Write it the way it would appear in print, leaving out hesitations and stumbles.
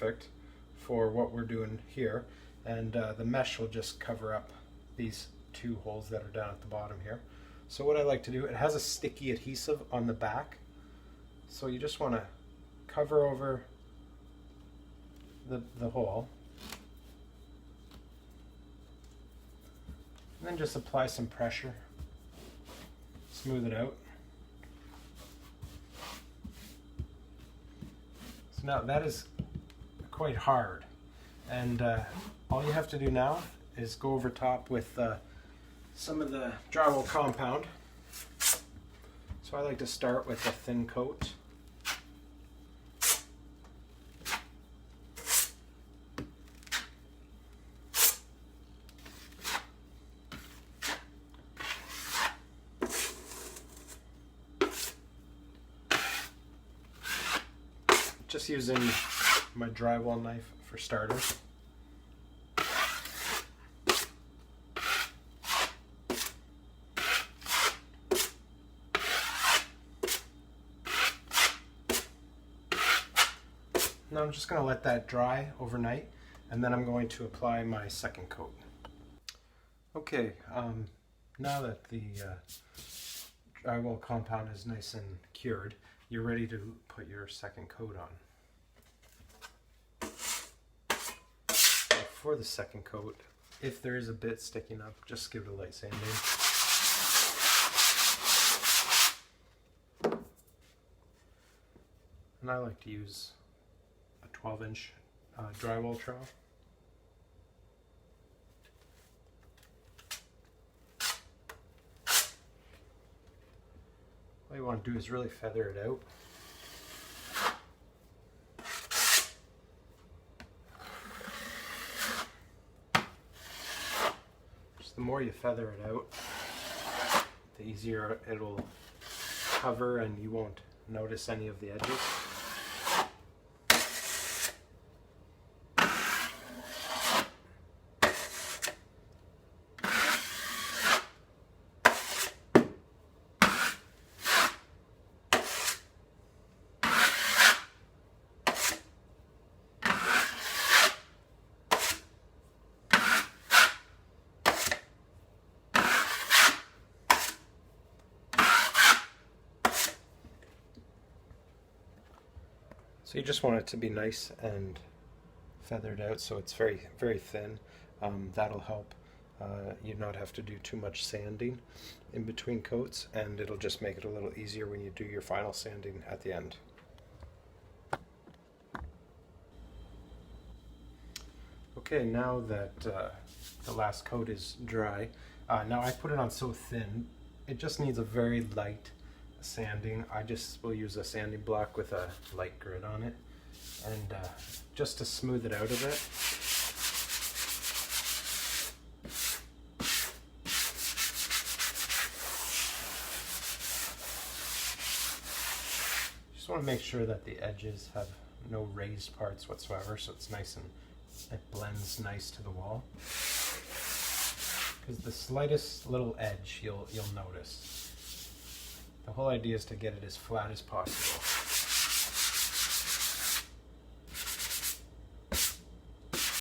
perfect for what we're doing here, and the mesh will just cover up these two holes that are down at the bottom here. So what I like to do, it has a sticky adhesive on the back, so you just want to cover over the hole, and then just apply some pressure, smooth it out. So now that is quite hard, and all you have to do now is go over top with some of the drywall compound. So I like to start with a thin coat. Just using my drywall knife for starters. Now I'm just going to let that dry overnight, and then I'm going to apply my second coat. Okay, now that the drywall compound is nice and cured, you're ready to put your second coat on. For the second coat, if there is a bit sticking up, just give it a light sanding. And I like to use a 12-inch drywall trowel. All you want to do is really feather it out. The more you feather it out, the easier it'll cover and you won't notice any of the edges. So you just want it to be nice and feathered out, so it's very, very thin. That'll help you not have to do too much sanding in between coats, and it'll just make it a little easier when you do your final sanding at the end. Okay, now that the last coat is dry, now I put it on so thin, it just needs a very light sanding. I just will use a sanding block with a light grit on it, and just to smooth it out a bit. Just want to make sure that the edges have no raised parts whatsoever, so it's nice and it blends nice to the wall. Because the slightest little edge you'll notice. The whole idea is to get it as flat as possible.